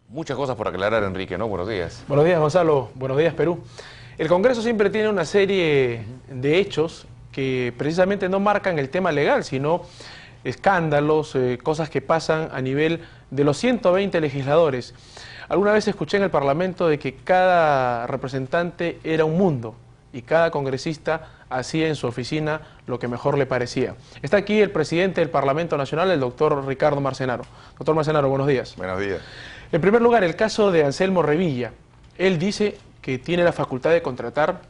Muchas cosas por aclarar, Enrique, ¿no? Buenos días. Buenos días, Gonzalo. Buenos días, Perú. El Congreso siempre tiene una serie de hechos que precisamente no marcan el tema legal, sino escándalos, cosas que pasan a nivel de los 120 legisladores. Alguna vez escuché en el Parlamento de que cada representante era un mundo y cada congresista hacía en su oficina lo que mejor le parecía. Está aquí el presidente del Parlamento Nacional, el doctor Ricardo Marcenaro. Doctor Marcenaro, buenos días. Buenos días. En primer lugar, el caso de Anselmo Revilla. Él dice que tiene la facultad de contratar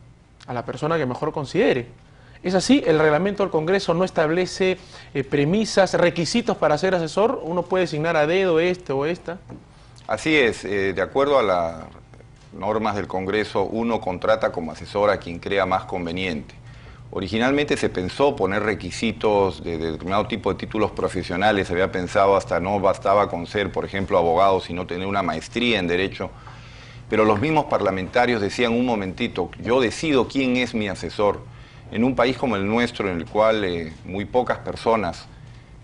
a la persona que mejor considere. ¿Es así? ¿El reglamento del Congreso no establece premisas, requisitos para ser asesor? ¿Uno puede designar a dedo este o esta? Así es, de acuerdo a las normas del Congreso, uno contrata como asesor a quien crea más conveniente. Originalmente se pensó poner requisitos de determinado tipo de títulos profesionales, se había pensado hasta no bastaba con ser, por ejemplo, abogado, sino tener una maestría en Derecho, pero los mismos parlamentarios decían, un momentito, yo decido quién es mi asesor. En un país como el nuestro, en el cual muy pocas personas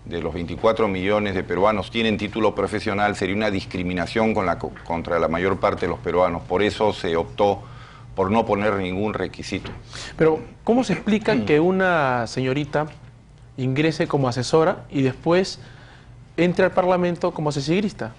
de los 24 millones de peruanos tienen título profesional, sería una discriminación contra la mayor parte de los peruanos. Por eso se optó por no poner ningún requisito. Pero, ¿cómo se explica que una señorita ingrese como asesora y después entre al Parlamento como asesigrista?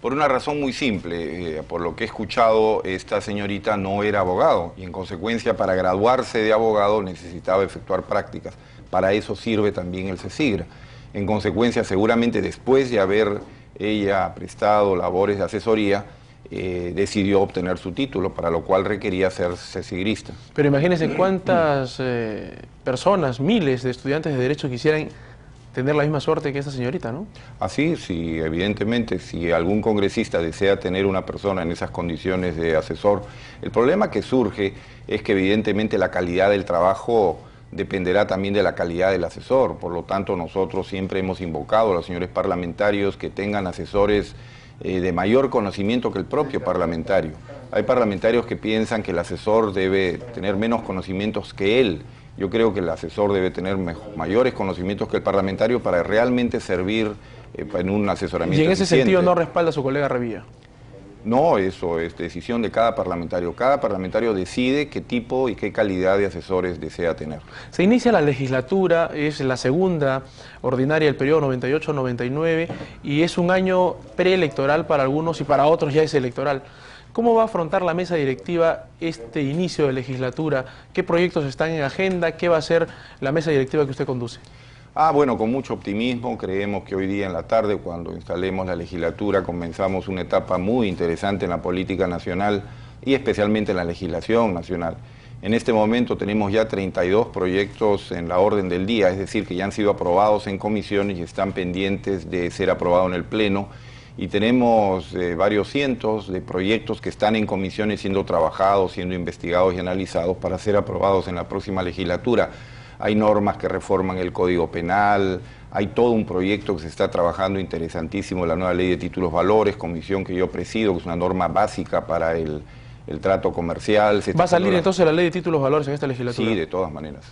Por una razón muy simple, por lo que he escuchado, esta señorita no era abogado y en consecuencia para graduarse de abogado necesitaba efectuar prácticas. Para eso sirve también el CESIGRA. En consecuencia, seguramente después de haber ella prestado labores de asesoría, decidió obtener su título, para lo cual requería ser cesigrista. Pero imagínense cuántas personas, miles de estudiantes de Derecho quisieran tener la misma suerte que esta señorita, ¿no? Así, sí, evidentemente, si algún congresista desea tener una persona en esas condiciones de asesor, el problema que surge es que evidentemente la calidad del trabajo dependerá también de la calidad del asesor. Por lo tanto, nosotros siempre hemos invocado a los señores parlamentarios que tengan asesores de mayor conocimiento que el propio parlamentario. Hay parlamentarios que piensan que el asesor debe tener menos conocimientos que él. Yo creo que el asesor debe tener mayores conocimientos que el parlamentario para realmente servir en un asesoramiento Y en ese eficiente. sentido no respalda a su colega Revilla. No, eso es decisión de cada parlamentario. Cada parlamentario decide qué tipo y qué calidad de asesores desea tener. Se inicia la legislatura, es la segunda ordinaria del periodo 98-99 y es un año preelectoral para algunos y para otros ya es electoral. ¿Cómo va a afrontar la mesa directiva este inicio de legislatura? ¿Qué proyectos están en agenda? ¿Qué va a hacer la mesa directiva que usted conduce? Bueno, con mucho optimismo, creemos que hoy día en la tarde, cuando instalemos la legislatura, comenzamos una etapa muy interesante en la política nacional y especialmente en la legislación nacional. En este momento tenemos ya 32 proyectos en la orden del día, es decir, que ya han sido aprobados en comisiones y están pendientes de ser aprobados en el Pleno, y tenemos varios cientos de proyectos que están en comisiones siendo trabajados, siendo investigados y analizados para ser aprobados en la próxima legislatura. Hay normas que reforman el Código Penal, hay todo un proyecto que se está trabajando interesantísimo, la nueva Ley de Títulos Valores, comisión que yo presido, que es una norma básica para el trato comercial. ¿Va a salir entonces la Ley de Títulos Valores en esta legislatura? Sí, de todas maneras.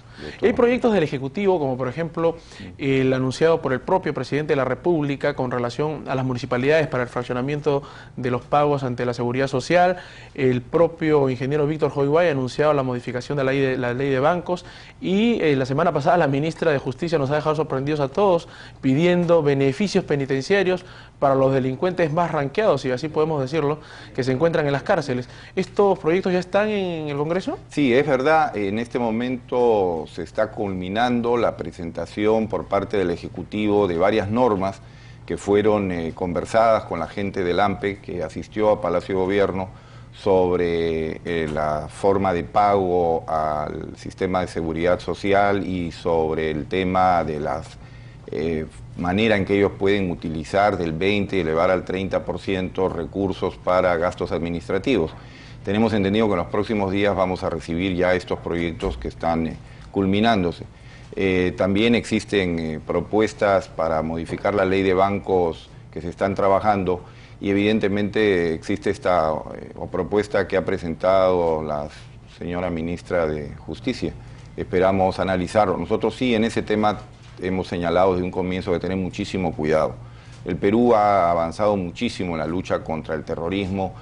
Hay proyectos del Ejecutivo, como por ejemplo el anunciado por el propio Presidente de la República con relación a las municipalidades para el fraccionamiento de los pagos ante la Seguridad Social. El propio ingeniero Víctor Joiguay ha anunciado la modificación de la ley de bancos y la semana pasada la ministra de Justicia nos ha dejado sorprendidos a todos pidiendo beneficios penitenciarios para los delincuentes más ranqueados, y así podemos decirlo, que se encuentran en las cárceles. ¿Estos proyectos ya están en el Congreso? Sí, es verdad. En este momento se está culminando la presentación por parte del Ejecutivo de varias normas que fueron conversadas con la gente del AMPE que asistió a Palacio de Gobierno sobre la forma de pago al sistema de seguridad social y sobre el tema de las manera en que ellos pueden utilizar del 20 y elevar al 30% recursos para gastos administrativos. Tenemos entendido que en los próximos días vamos a recibir ya estos proyectos que están culminándose. También existen propuestas para modificar la ley de bancos que se están trabajando y evidentemente existe esta propuesta que ha presentado la señora ministra de Justicia. Esperamos analizarlo. Nosotros sí en ese tema hemos señalado desde un comienzo de tener muchísimo cuidado. El Perú ha avanzado muchísimo en la lucha contra el terrorismo,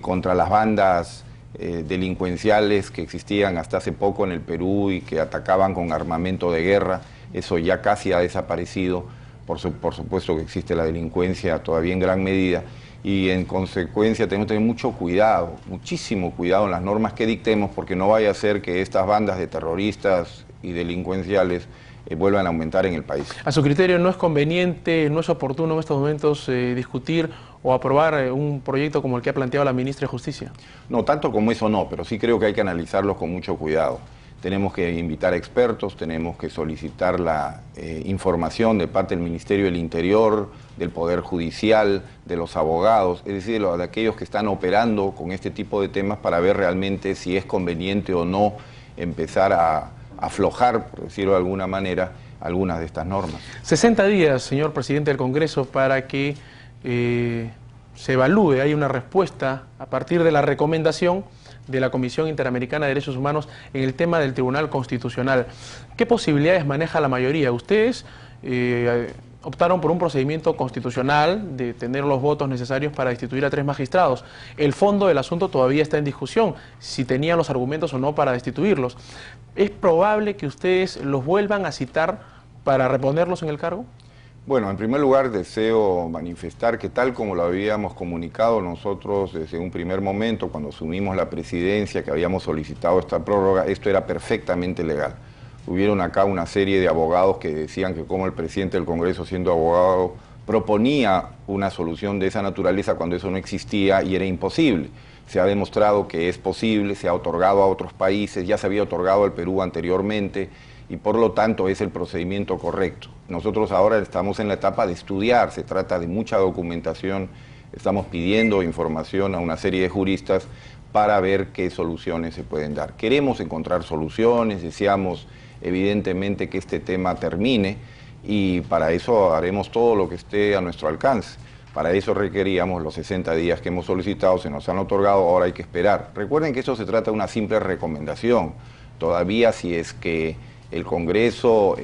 contra las bandas delincuenciales que existían hasta hace poco en el Perú y que atacaban con armamento de guerra. Eso ya casi ha desaparecido. Por supuesto que existe la delincuencia todavía en gran medida y en consecuencia tenemos que tener mucho cuidado, muchísimo cuidado en las normas que dictemos, porque no vaya a ser que estas bandas de terroristas y delincuenciales vuelvan a aumentar en el país. A su criterio, ¿no es conveniente, no es oportuno en estos momentos discutir o aprobar un proyecto como el que ha planteado la ministra de Justicia? No, tanto como eso no, pero sí creo que hay que analizarlos con mucho cuidado. Tenemos que invitar a expertos, tenemos que solicitar la información de parte del Ministerio del Interior, del Poder Judicial, de los abogados, es decir, de aquellos que están operando con este tipo de temas para ver realmente si es conveniente o no empezar a aflojar, por decirlo de alguna manera, algunas de estas normas. 60 días, señor presidente del Congreso, para que se evalúe, hay una respuesta a partir de la recomendación de la Comisión Interamericana de Derechos Humanos en el tema del Tribunal Constitucional. ¿Qué posibilidades maneja la mayoría? Ustedes optaron por un procedimiento constitucional de tener los votos necesarios para destituir a 3 magistrados. El fondo del asunto todavía está en discusión, si tenían los argumentos o no para destituirlos. ¿Es probable que ustedes los vuelvan a citar para reponerlos en el cargo? Bueno, en primer lugar deseo manifestar que tal como lo habíamos comunicado nosotros desde un primer momento, cuando asumimos la presidencia, que habíamos solicitado esta prórroga, esto era perfectamente legal. Hubieron acá una serie de abogados que decían que como el presidente del Congreso, siendo abogado, proponía una solución de esa naturaleza cuando eso no existía y era imposible. Se ha demostrado que es posible, se ha otorgado a otros países, ya se había otorgado al Perú anteriormente, y por lo tanto es el procedimiento correcto. Nosotros ahora estamos en la etapa de estudiar, se trata de mucha documentación, estamos pidiendo información a una serie de juristas para ver qué soluciones se pueden dar. Queremos encontrar soluciones, deseamos evidentemente que este tema termine y para eso haremos todo lo que esté a nuestro alcance. Para eso requeríamos los 60 días que hemos solicitado, se nos han otorgado, ahora hay que esperar. Recuerden que esto se trata de una simple recomendación. Todavía si es que el Congreso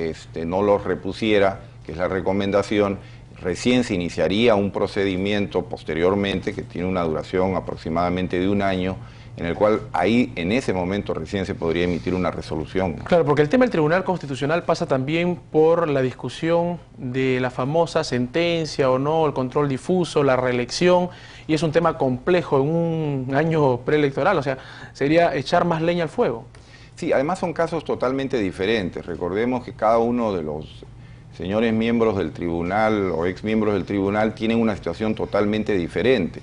no los repusiera, que es la recomendación, recién se iniciaría un procedimiento posteriormente que tiene una duración aproximadamente de 1 año, en el cual ahí en ese momento recién se podría emitir una resolución. Claro, porque el tema del Tribunal Constitucional pasa también por la discusión de la famosa sentencia o no, el control difuso, la reelección, y es un tema complejo en un año preelectoral, o sea, sería echar más leña al fuego. Sí, además son casos totalmente diferentes. Recordemos que cada uno de los señores miembros del tribunal o ex miembros del tribunal tienen una situación totalmente diferente.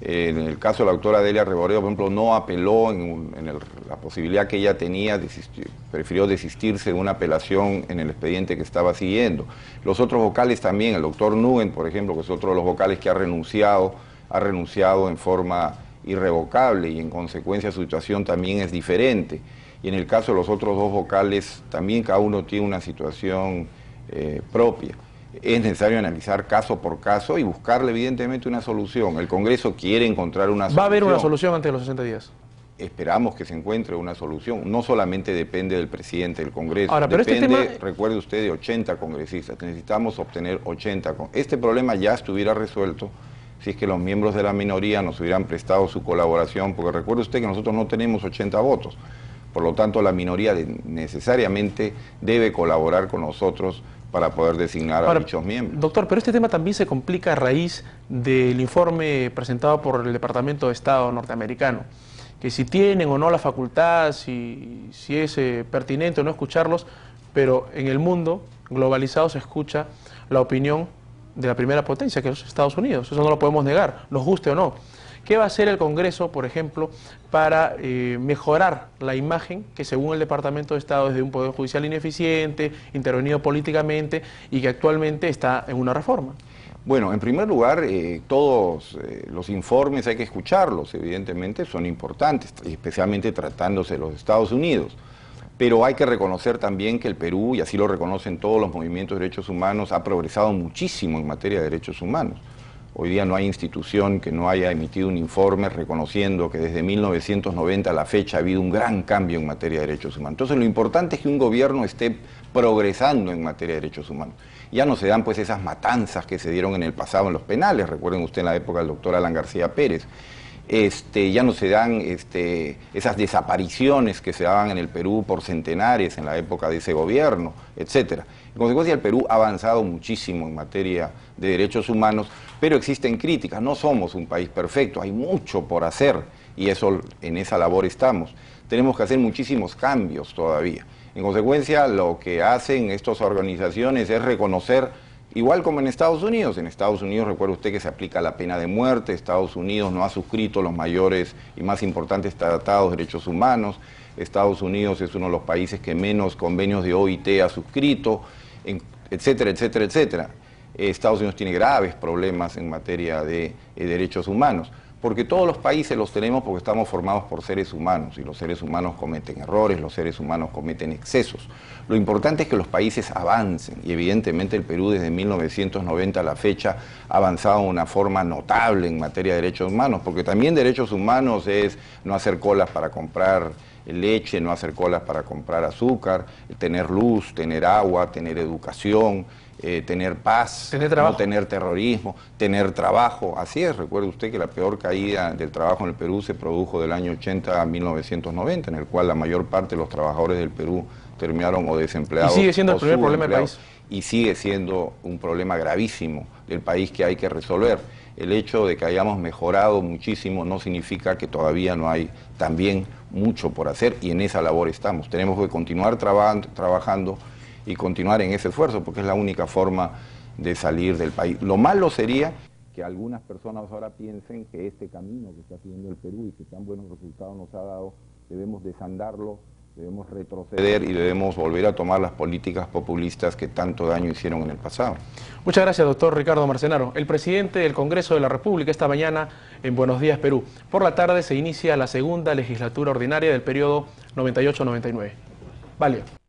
En el caso de la doctora Delia Reboreo, por ejemplo, no apeló en la posibilidad que ella tenía, prefirió desistirse de una apelación en el expediente que estaba siguiendo. Los otros vocales también, el doctor Nugent, por ejemplo, que es otro de los vocales que ha renunciado en forma irrevocable y en consecuencia su situación también es diferente. Y en el caso de los otros 2 vocales, también cada uno tiene una situación propia. Es necesario analizar caso por caso y buscarle evidentemente una solución. El Congreso quiere encontrar una solución. ¿Va a haber una solución antes de los 60 días? Esperamos que se encuentre una solución. No solamente depende del presidente del Congreso, ahora, pero depende, recuerde usted, de 80 congresistas. Necesitamos obtener 80. Este problema ya estuviera resuelto si es que los miembros de la minoría nos hubieran prestado su colaboración, porque recuerde usted que nosotros no tenemos 80 votos. Por lo tanto, la minoría necesariamente debe colaborar con nosotros para poder designar a dichos miembros. Doctor, pero este tema también se complica a raíz del informe presentado por el Departamento de Estado norteamericano, que si tienen o no la facultad, si es pertinente o no escucharlos, pero en el mundo globalizado se escucha la opinión de la primera potencia, que es Estados Unidos. Eso no lo podemos negar, nos guste o no. ¿Qué va a hacer el Congreso, por ejemplo, para mejorar la imagen que según el Departamento de Estado es de un Poder Judicial ineficiente, intervenido políticamente y que actualmente está en una reforma? Bueno, en primer lugar, todos los informes hay que escucharlos, evidentemente son importantes, especialmente tratándose de los Estados Unidos. Pero hay que reconocer también que el Perú, y así lo reconocen todos los movimientos de derechos humanos, ha progresado muchísimo en materia de derechos humanos. Hoy día no hay institución que no haya emitido un informe reconociendo que desde 1990 a la fecha ha habido un gran cambio en materia de derechos humanos. Entonces lo importante es que un gobierno esté progresando en materia de derechos humanos. Ya no se dan pues esas matanzas que se dieron en el pasado en los penales, recuerden usted en la época del doctor Alan García Pérez. Ya no se dan esas desapariciones que se daban en el Perú por centenares en la época de ese gobierno, etcétera. En consecuencia, el Perú ha avanzado muchísimo en materia de derechos humanos, pero existen críticas. No somos un país perfecto, hay mucho por hacer y en esa labor estamos. Tenemos que hacer muchísimos cambios todavía. En consecuencia, lo que hacen estas organizaciones es reconocer, igual como en Estados Unidos recuerde usted que se aplica la pena de muerte, Estados Unidos no ha suscrito los mayores y más importantes tratados de derechos humanos, Estados Unidos es uno de los países que menos convenios de OIT ha suscrito, etcétera, etcétera, etcétera. Estados Unidos tiene graves problemas en materia de derechos humanos, porque todos los países los tenemos porque estamos formados por seres humanos, y los seres humanos cometen errores, los seres humanos cometen excesos. Lo importante es que los países avancen, y evidentemente el Perú desde 1990 a la fecha ha avanzado de una forma notable en materia de derechos humanos, porque también derechos humanos es no hacer colas para comprar leche, no hacer colas para comprar azúcar, tener luz, tener agua, tener educación, tener paz, no tener terrorismo, tener trabajo. Así es, recuerde usted que la peor caída del trabajo en el Perú se produjo del año 80 a 1990, en el cual la mayor parte de los trabajadores del Perú terminaron o desempleados. Y sigue siendo el primer problema del país. Y sigue siendo un problema gravísimo del país que hay que resolver. El hecho de que hayamos mejorado muchísimo no significa que todavía no hay también mucho por hacer, y en esa labor estamos. Tenemos que continuar trabajando y continuar en ese esfuerzo, porque es la única forma de salir del país. Lo malo sería que algunas personas ahora piensen que este camino que está siguiendo el Perú y que tan buenos resultados nos ha dado, debemos desandarlo, debemos retroceder y debemos volver a tomar las políticas populistas que tanto daño hicieron en el pasado. Muchas gracias, doctor Ricardo Marcenaro. El presidente del Congreso de la República esta mañana en Buenos Días, Perú. Por la tarde se inicia la segunda legislatura ordinaria del periodo 98-99. Valio.